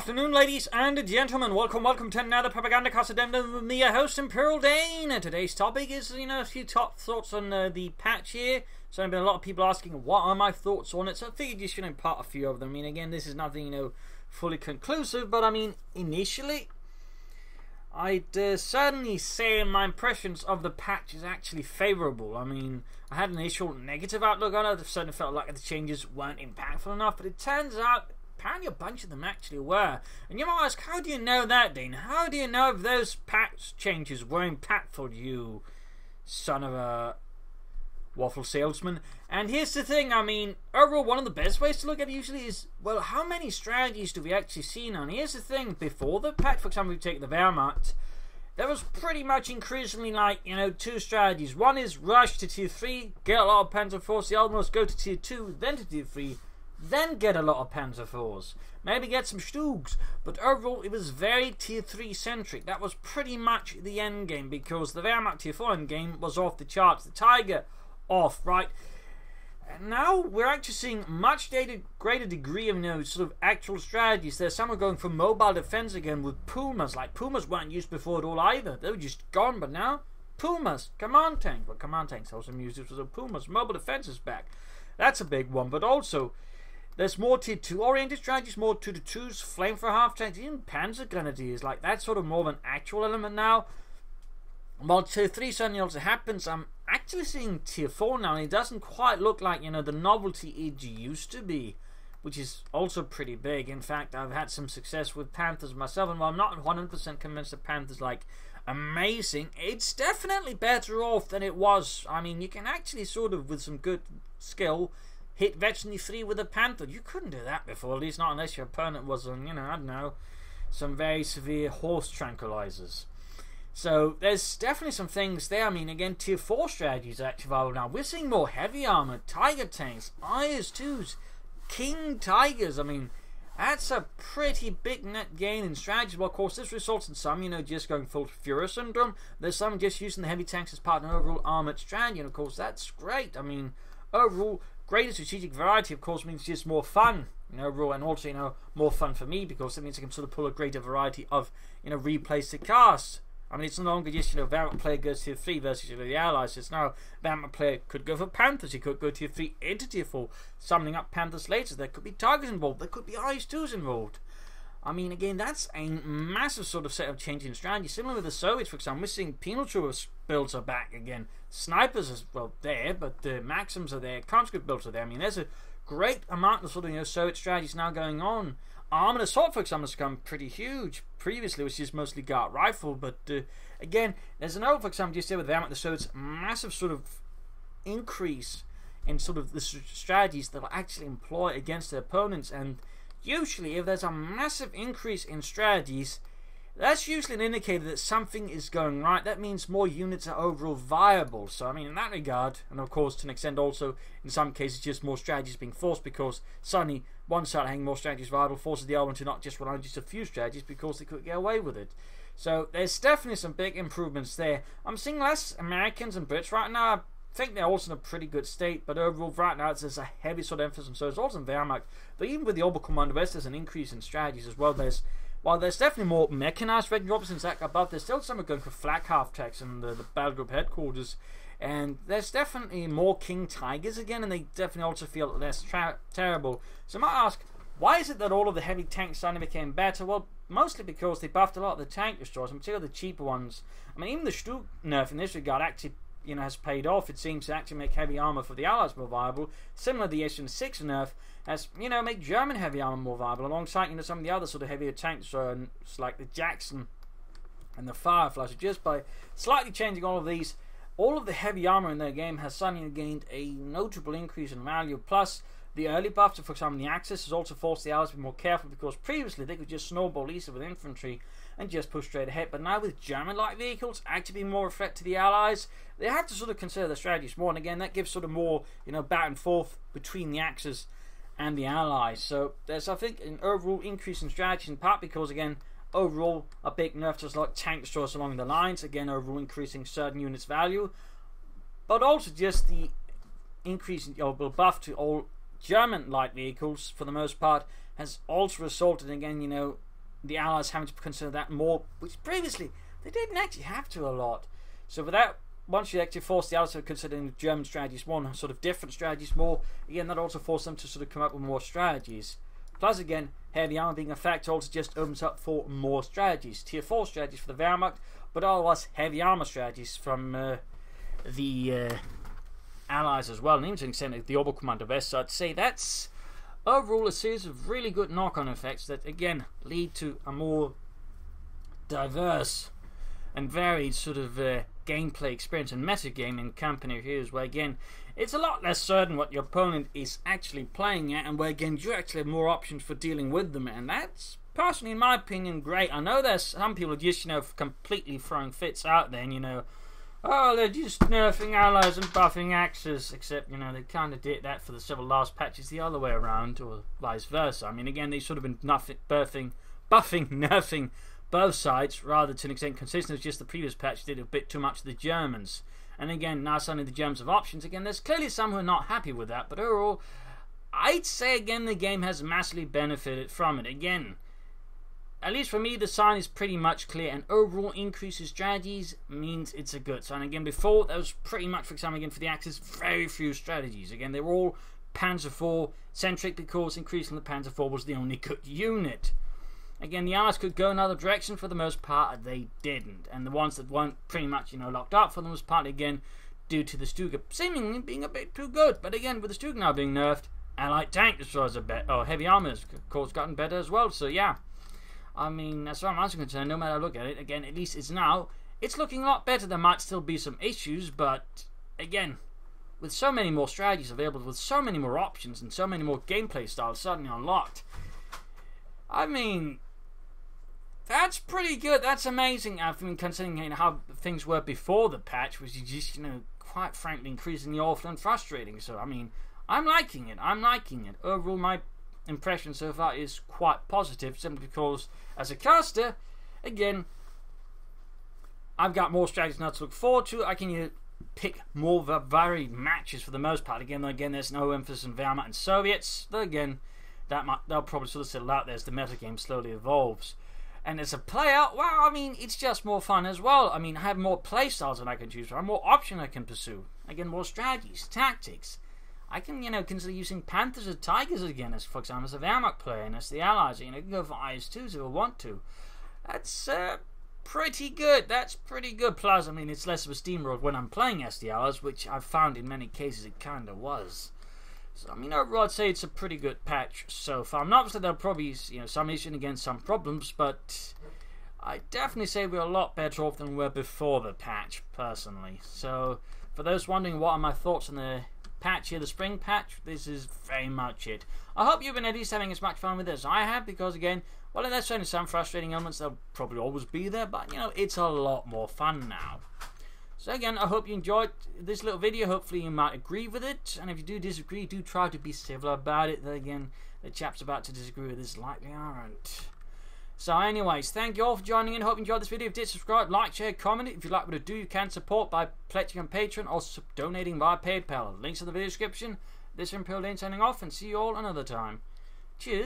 afternoon, ladies and gentlemen. Welcome to another Propagandacast Addendum with me, your host, Imperial Dane. And today's topic is, a few top thoughts on the patch here. So there have been a lot of people asking, what are my thoughts on it? So I figured just, impart a few of them. I mean, again, this is nothing, fully conclusive. But, initially, I'd certainly say my impressions of the patch is actually favourable. I had an initial negative outlook on it. I certainly felt like the changes weren't impactful enough. But it turns out, apparently a bunch of them actually were. And you might ask, how do you know that, Dean? How do you know if those patch changes were impactful, you son of a waffle salesman? And here's the thing, overall, one of the best ways to look at it usually is, well, how many strategies do we actually see now? And here's the thing, before the patch, for example, we take the Wehrmacht, there was pretty much increasingly two strategies. One is rush to tier 3, get a lot of Panzer Force. The other one was go to tier 2, then to tier 3, then get a lot of Panzer Force. Maybe get some Stugs. But overall, it was very tier 3 centric. That was pretty much the end game, because the Wehrmacht tier 4 end game was off the charts. The Tiger off, right? And now we're actually seeing much greater degree of sort of actual strategies. There's some are going for mobile defense again with Pumas. Like, Pumas weren't used before at all either. They were just gone, but now Pumas, command tank. Well, command tanks also used it for the Pumas. Mobile defense is back. That's a big one. But also, there's more tier 2 oriented strategies, more 2-2s, flame for half tanks, even Panzer Grenadiers. Like, that's sort of more of an actual element now. While tier 3 certainly also happens, I'm actually seeing tier 4 now, and it doesn't quite look like, the novelty it used to be, which is also pretty big. In fact, I've had some success with Panthers myself, and while I'm not 100% convinced that Panthers, amazing, it's definitely better off than it was. You can actually sort of, with some good skill, hit Veteran 3 with a Panther. You couldn't do that before, at least not unless your opponent was on, I don't know, some very severe horse tranquilizers. So there's definitely some things there. Again, tier 4 strategies are actually viable now. We're seeing more heavy armor, Tiger tanks, IS-2s, King Tigers. That's a pretty big net gain in strategy. Well, of course, this results in some, just going full Führer syndrome. There's some just using the heavy tanks as part of an overall armored strategy, and of course, that's great. Overall, greater strategic variety, of course, means just more fun, overall, and also, more fun for me, because it means I can sort of pull a greater variety of, replays to cast. It's no longer just, Wehrmacht player goes tier 3 versus, the Allies. It's now Wehrmacht player could go for Panthers. He could go tier 3 into tier 4, summoning up Panthers later. There could be Tigers involved. There could be IS-2s involved. Again, that's a massive sort of set of change in strategy. Similar with the Soviets, for example, we're seeing penal trooper builds are back again. Snipers as well there, but the Maxims are there. Conscript builds are there. There's a great amount of sort of, Soviet strategies now going on. Armored assault, for example, has become pretty huge. Previously, it was just mostly guard rifle, but again, there's an for example, just there with the Soviets, massive sort of increase in sort of the strategies that will actually employ against their opponents. And usually, if there's a massive increase in strategies, that's usually an indicator that something is going right. That means more units are overall viable. So, in that regard, and of course, to an extent also, in some cases, just more strategies being forced, because suddenly one side having more strategies viable forces the other one to not just rely on just a few strategies because they could get away with it. So, there's definitely some big improvements there. I'm seeing less Americans and Brits right now. I think they're also in a pretty good state, but overall, right now, there's a heavy sort of emphasis on so it's also in Wehrmacht. But even with the Oberkommando West, there's an increase in strategies as well. While there's definitely more mechanized Red Drops in Zach above, there's still some are going for flak half techs in the battle group headquarters. And there's definitely more King Tigers again, and they definitely also feel less terrible. So I might ask, why is it that all of the heavy tanks suddenly became better? Well, mostly because they buffed a lot of the tank destroyers, and particularly the cheaper ones. even the Stug nerf in this regard actually has paid off. It seems to actually make heavy armor for the Allies more viable. Similar to the SN6 nerf has, made German heavy armor more viable, alongside, some of the other sort of heavier tanks, like the Jackson and the Firefly. So just by slightly changing all of these, all of the heavy armor in their game has suddenly gained a notable increase in value. Plus, the early buffs, for example, the Axis, has also forced the Allies to be more careful, because previously they could just snowball east with infantry and just push straight ahead. But now with German light vehicles actually being more a threat to the Allies, they have to sort of consider the strategies more. And again, that gives sort of more, back and forth between the Axis and the Allies. So there's, I think, an overall increase in strategy, in part because, again, overall a big nerf to like tank destroyers along the lines, again overall increasing certain units value, but also just the increase in buff to all German light vehicles for the most part has also resulted in, again, the Allies having to consider that more, which previously they didn't actually have to a lot. So for that, once you actually force the Allies to consider the German strategies more, sort of different strategies more, again, that also forced them to sort of come up with more strategies. Plus, again, heavy armor being a factor also just opens up for more strategies. Tier 4 strategies for the Wehrmacht, but otherwise heavy armor strategies from the Allies as well, and even to an extent the Oberkommando West. So I'd say that's overall a series of really good knock-on effects that, again, lead to a more diverse and varied sort of gameplay experience and metagame in company reviews, where again it's a lot less certain what your opponent is actually playing at, and where again you actually have more options for dealing with them, and that's personally, in my opinion, great. I know there's some people just completely throwing fits out there, and oh, they're just nerfing allies and buffing axes, except they kind of did that for the several last patches the other way around, or vice versa. I mean, again, they've sort of been buffing, nerfing both sides, rather to an extent consistent with just the previous patch did a bit too much to the Germans. And again, now suddenly the Germans have options. Again, there's clearly some who are not happy with that, but overall, I'd say again the game has massively benefited from it. Again, at least for me, the sign is pretty much clear, and overall increases strategies means it's a good sign. Again, before, that was pretty much, for example, again for the Axis, very few strategies. Again, they were all Panzer IV centric because increasing the Panzer IV was the only good unit. Again, the Allies could go another direction. For the most part, they didn't. And the ones that weren't pretty much, locked up for the most part, again, due to the Stuka seemingly being a bit too good. But again, with the Stuka now being nerfed, Allied tank destroyers are better. Oh, heavy armor has, of course, gotten better as well. So, yeah. I mean, as far as I'm concerned, no matter how I look at it, again, at least it's looking a lot better. There might still be some issues, but, again, with so many more strategies available, with so many more options, and so many more gameplay styles suddenly unlocked, I mean, that's pretty good. That's amazing. I mean, considering how things were before the patch, which is just, quite frankly, increasingly awful and frustrating. So, I mean, I'm liking it. Overall, my impression so far is quite positive, simply because, as a caster, again, I've got more strategies now to look forward to. I can pick more varied matches for the most part. Again, there's no emphasis on Wehrmacht and Soviets. Though, again, they'll probably sort of settle out there as the metagame slowly evolves. And as a player, well, I mean, it's just more fun as well. I mean, I have more playstyles that I can choose from, more options I can pursue. Again, more strategies, tactics. I can, consider using Panthers or Tigers again, as for example, as a Wehrmacht player, and as the Allies. You can go for IS-2s if I want to. That's pretty good. That's pretty good. Plus, I mean, it's less of a steamroll when I'm playing as the Allies, which I've found in many cases it kind of was. So, I mean, overall, I'd say it's a pretty good patch so far. I'm not sure there'll probably be, some issues and again some problems, but I definitely say we're a lot better off than we were before the patch, personally. So, for those wondering what are my thoughts on the patch here, the spring patch, this is very much it. I hope you've been at least having as much fun with this as I have, because again, well, there's certainly some frustrating elements that'll probably always be there, but it's a lot more fun now. So again, I hope you enjoyed this little video. Hopefully you might agree with it, and if you do disagree, do try to be civil about it. Then again, the chaps about to disagree with this likely aren't. So anyways, thank you all for joining in. Hope you enjoyed this video. If you did, subscribe, like, share, comment. If you like what I do, you can support by pledging on Patreon or donating via PayPal. Links in the video description. This is Imperial Dane signing off, and see you all another time. Cheers.